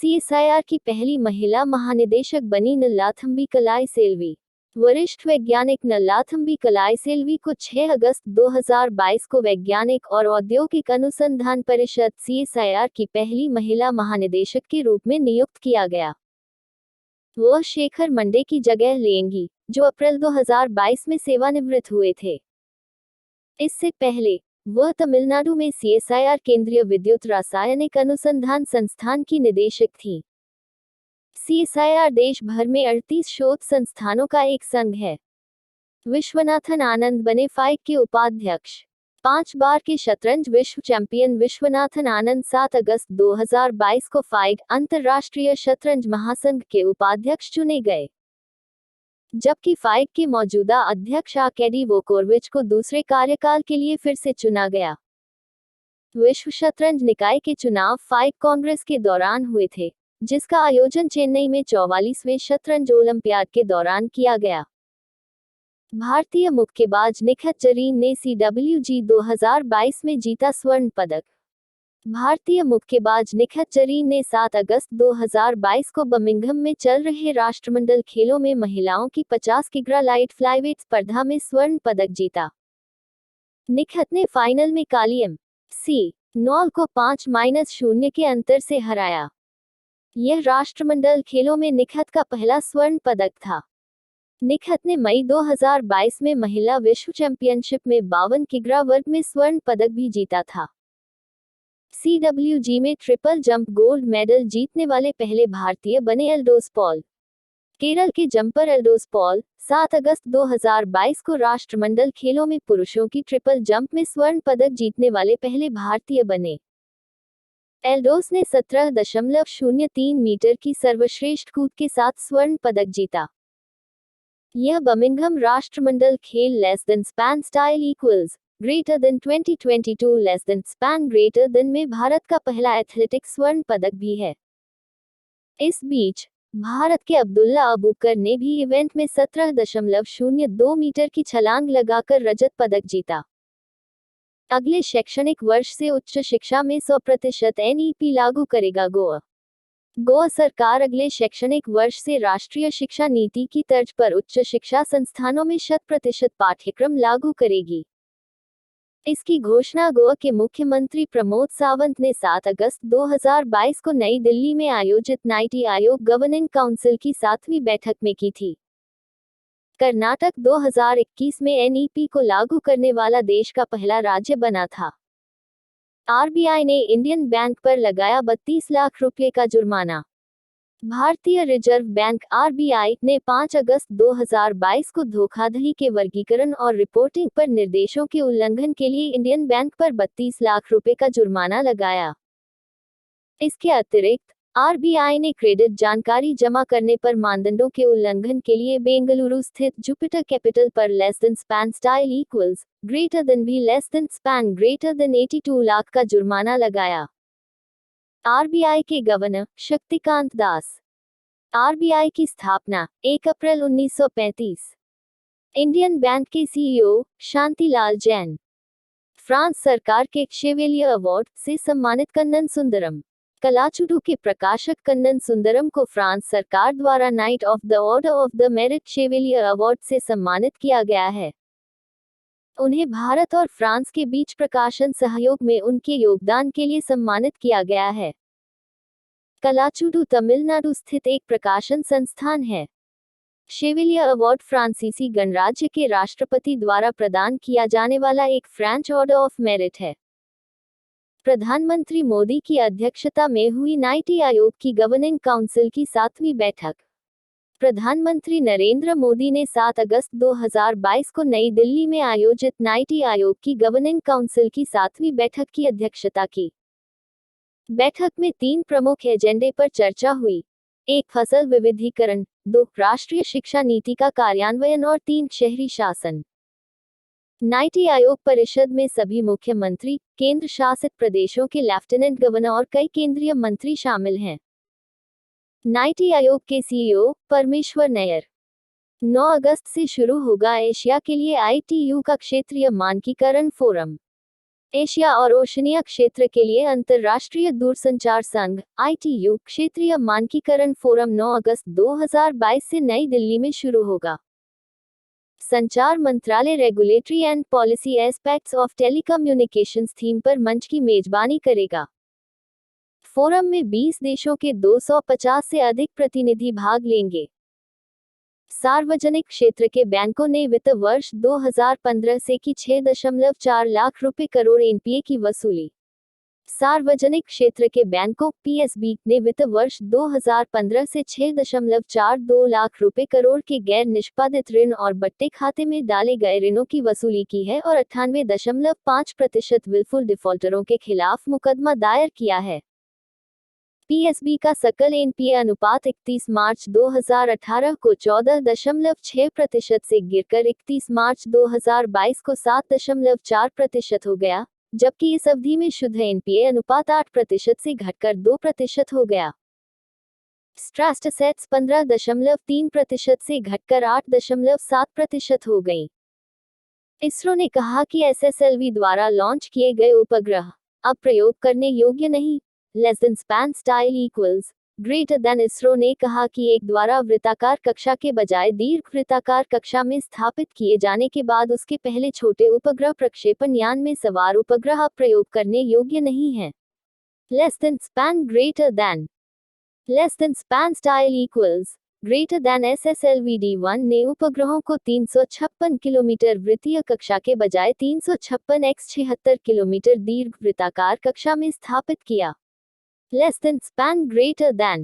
CSIR की पहली महिला महानिदेशक बनी नल्लाथम्बी कलाईसेल्वी। वरिष्ठ वैज्ञानिक नल्लाथम्बी कलाईसेल्वी को 6 अगस्त 2022 को वैज्ञानिक और औद्योगिक अनुसंधान परिषद सीएसआईआर की पहली महिला महानिदेशक के रूप में नियुक्त किया गया। वह शेखर मंडे की जगह लेंगी, जो अप्रैल 2022 में सेवानिवृत्त हुए थे। इससे पहले वह तमिलनाडु में सीएसआईआर केंद्रीय विद्युत रासायनिक अनुसंधान संस्थान की निदेशक थी। सीएसआईआर देश भर में 38 शोध संस्थानों का एक संघ है। विश्वनाथन आनंद बने फाइक के उपाध्यक्ष। 5 बार के शतरंज विश्व चैंपियन विश्वनाथन आनंद 7 अगस्त 2022 को फाइक अंतर्राष्ट्रीय शतरंज महासंघ के उपाध्यक्ष चुने गए, जबकि फाइक के मौजूदा अध्यक्ष आर्केडी वोकोरविच को दूसरे कार्यकाल के लिए फिर से चुना गया। विश्व शतरंज निकाय के चुनाव फाइक कांग्रेस के दौरान हुए थे, जिसका आयोजन चेन्नई में 44वें शतरंज ओलंपियाड के दौरान किया गया। भारतीय मुक्केबाज निखत जरीन ने CWG 2022 में जीता स्वर्ण पदक। भारतीय मुक्केबाज निखत जरीन ने 7 अगस्त 2022 को बर्मिंघम में चल रहे राष्ट्रमंडल खेलों में महिलाओं की 50 किग्रा लाइट फ्लाइवेट स्पर्धा में स्वर्ण पदक जीता। निखत ने फाइनल में काली MC नॉल को 5-0 के अंतर से हराया। यह राष्ट्रमंडल खेलों में निखत का पहला स्वर्ण पदक था। निखत ने मई 2022 में महिला विश्व चैंपियनशिप में 52 किग्रा वर्ग में स्वर्ण पदक भी जीता था। CWG में ट्रिपल जंप गोल्ड मेडल जीतने वाले पहले भारतीय बने एल्डोस पॉल। केरल के जंपर एल्डोस पॉल 7 अगस्त 2022 को राष्ट्रमंडल खेलों में पुरुषों की ट्रिपल जंप में स्वर्ण पदक जीतने वाले पहले भारतीय बने। एल्डोस ने 17.03 मीटर की सर्वश्रेष्ठ कूद के साथ स्वर्ण पदक जीता। यह बर्मिंघम राष्ट्रमंडल खेल less than span style equals greater then 2022 less than span greater then में भारत का पहला एथलेटिक्स स्वर्ण पदक भी है। इस बीच भारत के अब्दुल्ला अबूकर ने भी इवेंट में 17.02 मीटर की छलांग लगाकर रजत पदक जीता। अगले शैक्षणिक वर्ष से उच्च शिक्षा में 100% NEP लागू करेगा गोवा सरकार अगले शैक्षणिक वर्ष से राष्ट्रीय शिक्षा नीति की तर्ज पर उच्च शिक्षा संस्थानों में 100% पाठ्यक्रम लागू करेगी। इसकी घोषणा गोवा के मुख्यमंत्री प्रमोद सावंत ने 7 अगस्त 2022 को नई दिल्ली में आयोजित नीति आयोग गवर्निंग काउंसिल की 7वीं बैठक में की थी। कर्नाटक 2021 में NEP को लागू करने वाला देश का पहला राज्य बना था। RBI ने इंडियन बैंक पर लगाया 32 लाख रुपये का जुर्माना। भारतीय रिजर्व बैंक RBI ने 5 अगस्त 2022 को धोखाधड़ी के वर्गीकरण और रिपोर्टिंग पर निर्देशों के उल्लंघन के लिए इंडियन बैंक पर 32 लाख रुपये का जुर्माना लगाया। इसके अतिरिक्त RBI ने क्रेडिट जानकारी जमा करने पर मानदंडों के उल्लंघन के लिए बेंगलुरु स्थित जुपिटर कैपिटल पर less than span style equals greater than भी less than span greater than 82 lakh का जुर्माना लगाया। RBI के गवर्नर शक्तिकांत दास। RBI की स्थापना 1 अप्रैल 1935। इंडियन बैंक के CEO शांतिलाल जैन। फ्रांस सरकार के शेवेलियर अवार्ड से सम्मानित कन्नन सुंदरम। कलाचुडू के प्रकाशक कन्नन सुंदरम को फ्रांस सरकार द्वारा night of the order of the merit chevalier award से सम्मानित किया गया है। उन्हें भारत और फ्रांस के बीच प्रकाशन सहयोग में उनके योगदान के लिए सम्मानित किया गया है। कलाचुडू तमिलनाडु स्थित एक प्रकाशन संस्थान है। शेवेलियर अवार्ड फ्रांसीसी गणराज्य के राष्ट्रपति द्वारा प्रदान किया जाने वाला एक फ्रेंच ऑर्डर ऑफ मेरिट है। प्रधानमंत्री मोदी की अध्यक्षता में हुई नीति आयोग की गवर्निंग काउंसिल की 7वीं बैठक। प्रधानमंत्री नरेंद्र मोदी ने 7 अगस्त 2022 को नई दिल्ली में आयोजित नीति आयोग की गवर्निंग काउंसिल की 7वीं बैठक की अध्यक्षता की। बैठक में 3 प्रमुख एजेंडे पर चर्चा हुई। 1 फसल विविधीकरण, 2 राष्ट्रीय शिक्षा नीति का कार्यान्वयन और 3 शहरी शासन। नीति आयोग परिषद में सभी मुख्यमंत्री, केंद्र शासित प्रदेशों के लेफ्टिनेंट गवर्नर और कई केंद्रीय मंत्री शामिल हैं। नीति आयोग के CEO परमेश्वर नैयर। 9 अगस्त से शुरू होगा एशिया के लिए ITU का क्षेत्रीय मानकीकरण फोरम। एशिया और ओशनिया क्षेत्र के लिए अंतर्राष्ट्रीय दूरसंचार संघ (ITU) क्षेत्रीय मानकीकरण फोरम 9 अगस्त 2022 से नई दिल्ली में शुरू होगा। संचार मंत्रालय regulatory and policy aspects of telecommunications theme पर मंच की मेजबानी करेगा। फोरम में 20 देशों के 250 से अधिक प्रतिनिधि भाग लेंगे। सार्वजनिक क्षेत्र के बैंकों ने वित्त वर्ष 2015 से की 6.4 लाख रुपए करोड़ एनपीए की वसूली। सार्वजनिक क्षेत्र के बैंकों (पीएसबी) ने वित्त वर्ष 2015 से 6.42 लाख रुपए करोड़ के गैर निष्पादित ऋण और बट्टे खाते में डाले गए ऋणों की वसूली की है और 98.5% विलफुल डिफॉल्टरों के खिलाफ मुकदमा दायर किया है। पीएसबी का सकल एनपीए अनुपात 31 मार्च 2018 को 14.6% से गिरकर 31 मार्च 2022 को 7.4% हो गया, जबकि इस अवधि में शुद्ध एनपीए अनुपात 8% से घटकर 2% हो गया। स्ट्रेस्ड एसेट्स 15.3% से घटकर 8.7% हो गई। इसरो ने कहा कि एसएसएलवी द्वारा लॉन्च किए गए उपग्रह अब प्रयोग करने योग्य नहीं। Less than span style equals greater then. ISRO ने कहा कि एक द्वारा वृत्ताकार कक्षा के बजाय दीर्घ वृत्ताकार कक्षा में स्थापित किए जाने के बाद उसके पहले छोटे उपग्रह प्रक्षेपण यान में सवार उपग्रह अब प्रयोग करने योग्य नहीं है। Less than span greater then. Less than span style equals greater then. SSLV-D1 ने उपग्रहों को 356 किलोमीटर वृत्तीय कक्षा के बजाय 356 x 76 किलोमीटर दीर्घ वृत्ताकार कक्षा में स्थापित किया। Less than span greater than.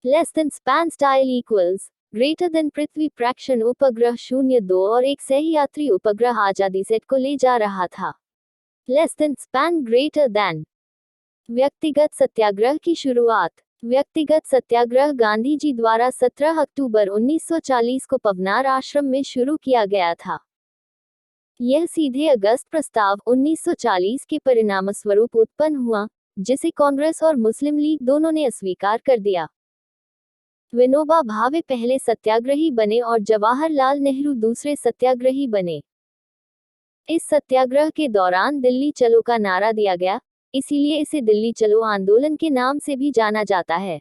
Less than span style equals greater than। पृथ्वी प्रक्षेपण उपग्रह 02 और एक सहयात्री उपग्रह आजादी सेट को ले जा रहा था। Less than span greater than। व्यक्तिगत सत्याग्रह की शुरुआत। व्यक्तिगत सत्याग्रह गांधी जी द्वारा 17 अक्टूबर 1940 को पवनार आश्रम में शुरू किया गया था। यह सीधे अगस्त प्रस्ताव 1940 के परिणामस्वरूप उत्पन्न हुआ, जिसे कांग्रेस और मुस्लिम लीग दोनों ने अस्वीकार कर दिया। विनोबा भावे पहले सत्याग्रही बने और जवाहरलाल नेहरू दूसरे सत्याग्रही बने। इस सत्याग्रह के दौरान दिल्ली चलो का नारा दिया गया, इसीलिए इसे दिल्ली चलो आंदोलन के नाम से भी जाना जाता है।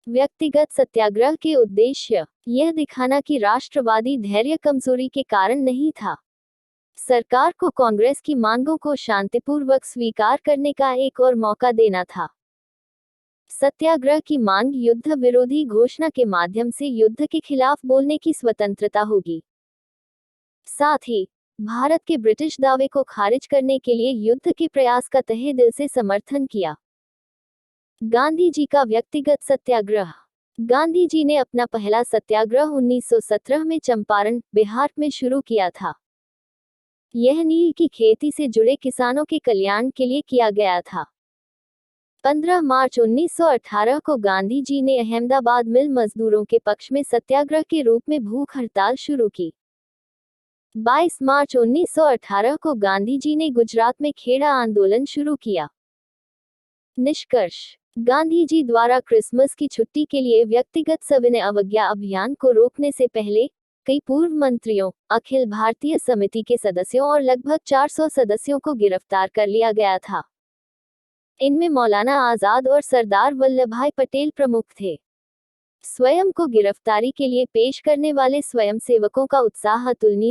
व्यक्तिगत सत्याग्रह के उद्देश्य यह दिखाना कि राष्ट्रवादी धैर्य कमजोरी के कारण नहीं था। सरकार को कांग्रेस की मांगों को शांतिपूर्वक स्वीकार करने का एक और मौका देना था। सत्याग्रह की मांग युद्ध विरोधी घोषणा के माध्यम से युद्ध के खिलाफ बोलने की स्वतंत्रता होगी। साथ ही भारत के ब्रिटिश दावे को खारिज करने के लिए युद्ध के प्रयास का तहे दिल से समर्थन किया। गांधी जी का व्यक्तिगत सत्याग्रह। गांधी जी ने अपना पहला सत्याग्रह 1917 में चंपारण, बिहार में शुरू किया था। यह नील की खेती से जुड़े किसानों के कल्याण के लिए किया गया था। 15 मार्च 1918 को गांधी जी ने अहमदाबाद मिल मजदूरों के पक्ष में सत्याग्रह के रूप में भूख हड़ताल शुरू की। 22 मार्च 1918 को गांधी जी ने गुजरात में खेड़ा आंदोलन शुरू किया। निष्कर्ष। गांधी जी द्वारा क्रिसमस की छुट्टी के लिए व्यक्तिगत सविनय अवज्ञा अभियान को रोकने से पहले कई पूर्व मंत्रियों, अखिल भारतीय समिति के सदस्यों और लगभग 400 सदस्यों को गिरफ्तार कर लिया गया था। इनमें मौलाना आजाद और सरदार वल्लभभाई पटेल प्रमुख थे। स्वयं को गिरफ्तारी के लिए पेश करने वाले स्वयंसेवकों का उत्साह अतुलनीय